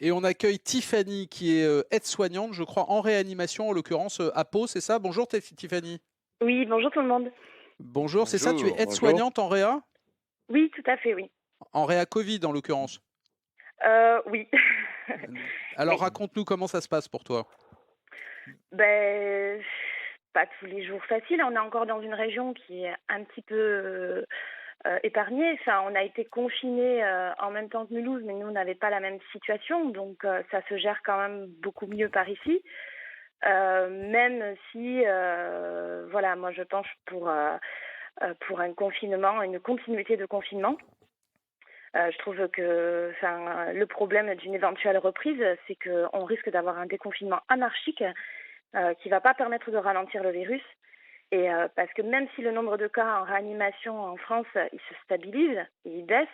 Et on accueille Tiffany qui est aide-soignante, je crois, en réanimation, en l'occurrence à Pau, c'est ça? Bonjour Tiffany. Oui, bonjour tout le monde. Bonjour, c'est ça, tu es Bonjour, bonjour. aide-soignante en réa? Oui, tout à fait, oui. En réa Covid en l'occurrence. Oui. Alors Oui. raconte-nous comment ça se passe pour toi. Ben, pas tous les jours faciles. On est encore dans une région qui est un petit peu épargnée. Enfin, on a été confinés en même temps que Mulhouse, mais nous, on n'avait pas la même situation. Donc, ça se gère quand même beaucoup mieux par ici. Même si, voilà, moi, je penche pour un confinement, une continuité de confinement. Je trouve que le problème d'une éventuelle reprise, c'est qu'on risque d'avoir un déconfinement anarchique qui ne va pas permettre de ralentir le virus. Et parce que même si le nombre de cas en réanimation en France, il se stabilise, il baisse,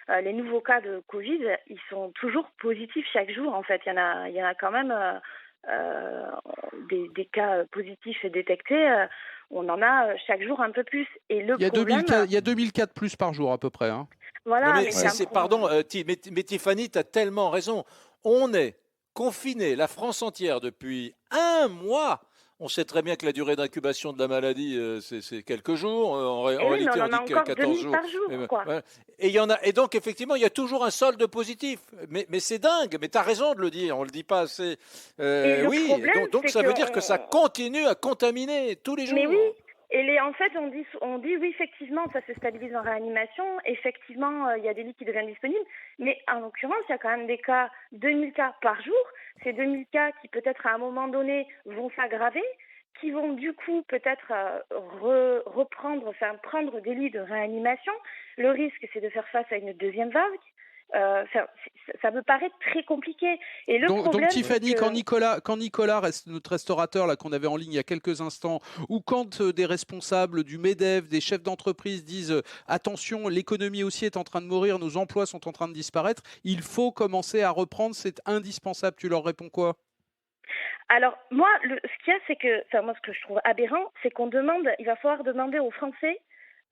les nouveaux cas de Covid, ils sont toujours positifs chaque jour. En fait, il y en a quand même des cas positifs détectés. On en a chaque jour un peu plus. Et le Il y a 2000 problème, cas, il y a 2000 cas de plus par jour à peu près, hein. Non voilà, mais mais c'est un problème. pardon, mais Tiffany, tu as tellement raison. On est confiné, la France entière, depuis un mois. On sait très bien que la durée d'incubation de la maladie, c'est quelques jours. En Et oui, mais réalité, on on en a dit que encore 14 2000 jours. par jour, quoi. Voilà. Et donc, effectivement, il y a toujours un solde positif. Mais c'est dingue. Mais tu as raison de le dire. On ne le dit pas assez. Et le Oui, problème, donc c'est ça que veut dire que ça continue à contaminer tous les mais oui, jours. en fait, on dit oui, effectivement, ça se stabilise en réanimation. Effectivement, il y a des lits qui deviennent disponibles. Mais en l'occurrence, il y a quand même des cas, 2000 cas par jour. Ces 2000 cas qui, peut-être, à un moment donné, vont s'aggraver, qui vont, du coup, peut-être prendre des lits de réanimation. Le risque, c'est de faire face à une deuxième vague. Ça me paraît très compliqué. Et le Donc problème, c'est Tiffany, que quand Nicolas reste notre restaurateur là qu'on avait en ligne il y a quelques instants, ou quand des responsables du MEDEF, des chefs d'entreprise disent attention, l'économie aussi est en train de mourir, nos emplois sont en train de disparaître, il faut commencer à reprendre, c'est indispensable. Tu leur réponds quoi? alors, moi, ce qu'il y a, c'est que, enfin, moi, ce que je trouve aberrant, c'est il va falloir demander aux Français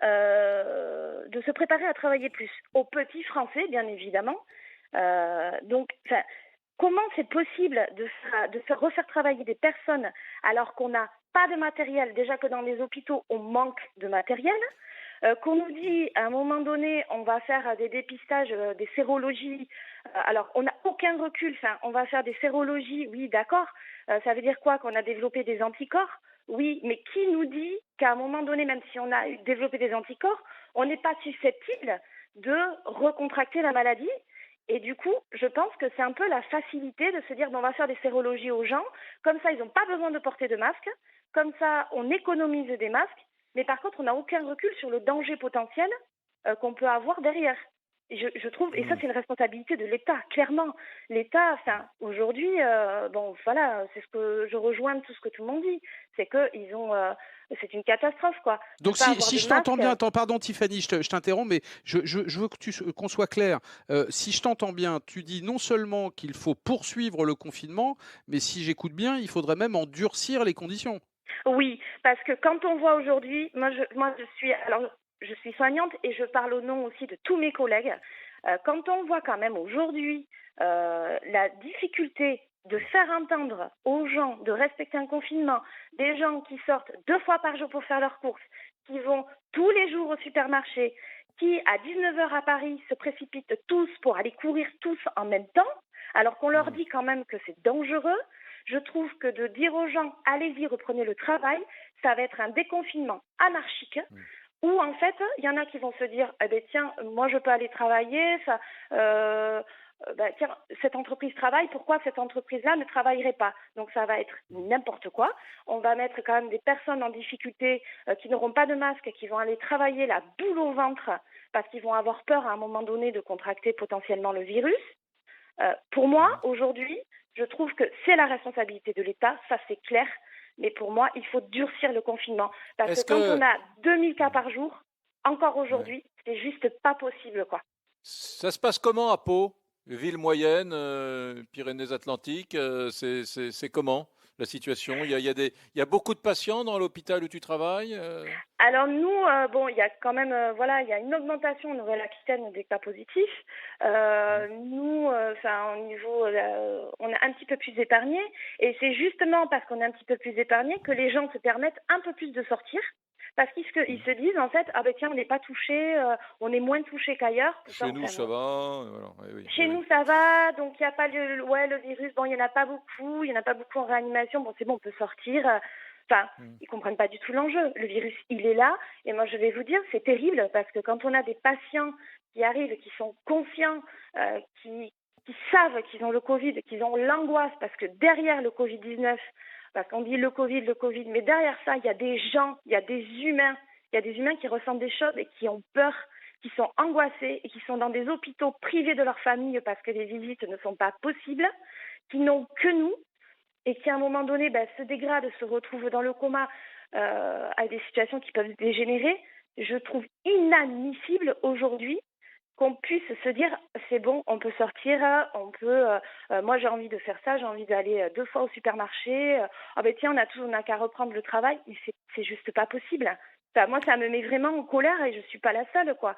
de se préparer à travailler plus. Aux petits Français, bien évidemment. Donc, enfin, comment c'est possible de faire refaire travailler des personnes alors qu'on n'a pas de matériel? Déjà que dans les hôpitaux, on manque de matériel. Qu'on nous dit à un moment donné, on va faire des dépistages, des sérologies. Alors, on n'a aucun recul. Enfin, on va faire des sérologies, oui, d'accord. Ça veut dire quoi? Qu'on a développé des anticorps? Oui, mais qui nous dit qu'à un moment donné, même si on a développé des anticorps, on n'est pas susceptible de recontracter la maladie? Et du coup, je pense que c'est un peu la facilité de se dire, bon, on va faire des sérologies aux gens. Comme ça, ils n'ont pas besoin de porter de masque. Comme ça, on économise des masques. Mais par contre, on n'a aucun recul sur le danger potentiel qu'on peut avoir derrière. Et je trouve, et ça c'est une responsabilité de l'État, clairement. L'État, enfin, aujourd'hui, bon, voilà, c'est ce que je rejoins de tout ce que tout le monde dit, c'est que c'est une catastrophe, quoi, de Donc pas avoir si de je t'entends bien, masque. attends, pardon Tiffany, je t'interromps, mais je veux qu'on soit clair. Si je t'entends bien, tu dis non seulement qu'il faut poursuivre le confinement, mais si j'écoute bien, il faudrait même endurcir les conditions. Oui, parce que quand on voit aujourd'hui, je suis soignante et je parle au nom aussi de tous mes collègues. Quand on voit quand même aujourd'hui la difficulté de faire entendre aux gens de respecter un confinement, des gens qui sortent 2 fois par jour pour faire leurs courses, qui vont tous les jours au supermarché, qui à 19 heures à Paris se précipitent tous pour aller courir tous en même temps, alors qu'on leur dit quand même que c'est dangereux. Je trouve que de dire aux gens allez-y, reprenez le travail, ça va être un déconfinement anarchique où en fait il y en a qui vont se dire eh ben tiens, moi je peux aller travailler, tiens, cette entreprise travaille, pourquoi cette entreprise-là ne travaillerait pas? Donc ça va être n'importe quoi. On va mettre quand même des personnes en difficulté qui n'auront pas de masque, qui vont aller travailler la boule au ventre parce qu'ils vont avoir peur à un moment donné de contracter potentiellement le virus. Pour moi, aujourd'hui, je trouve que c'est la responsabilité de l'État, ça c'est clair, mais pour moi, il faut durcir le confinement. Parce que Est-ce quand on que a 2000 cas par jour, encore ouais. aujourd'hui, c'est juste pas possible, quoi. Ça se passe comment à Pau? Ville moyenne, Pyrénées-Atlantiques, c'est comment la situation? Il y a beaucoup de patients dans l'hôpital où tu travailles? Alors nous, bon, il y a quand même, voilà, il y a une augmentation en Nouvelle-Aquitaine des cas positifs. Nous, enfin, au niveau, on est un petit peu plus épargnés et c'est justement parce qu'on est un petit peu plus épargnés que les gens se permettent un peu plus de sortir. Parce ils se disent en fait, ah ben tiens, on n'est pas touché, on est moins touché qu'ailleurs. Chez Pourtant, nous, enfin, ça va, voilà, eh oui, eh chez oui. nous, ça va, donc il n'y a pas ouais, le virus, bon, il n'y en a pas beaucoup, il n'y en a pas beaucoup en réanimation, bon, c'est bon, on peut sortir. Enfin, Mmh. ils comprennent pas du tout l'enjeu. Le virus, il est là, et moi, je vais vous dire, c'est terrible, parce que quand on a des patients qui arrivent, qui sont conscients, qui savent qu'ils ont le Covid, qu'ils ont l'angoisse, parce que derrière le Covid-19, parce qu'on dit le Covid, mais derrière ça, il y a des gens, il y a des humains, il y a des humains qui ressentent des choses et qui ont peur, qui sont angoissés et qui sont dans des hôpitaux privés de leur famille parce que les visites ne sont pas possibles, qui n'ont que nous et qui à un moment donné se dégradent, se retrouvent dans le coma à des situations qui peuvent dégénérer. Je trouve inadmissible aujourd'hui qu'on puisse se dire c'est bon, on peut sortir, on peut. Moi j'ai envie de faire ça, j'ai envie d'aller 2 fois au supermarché. Ah ben tiens, on n'a qu'à reprendre le travail, mais c'est juste pas possible. Enfin, moi ça me met vraiment en colère et je suis pas la seule quoi.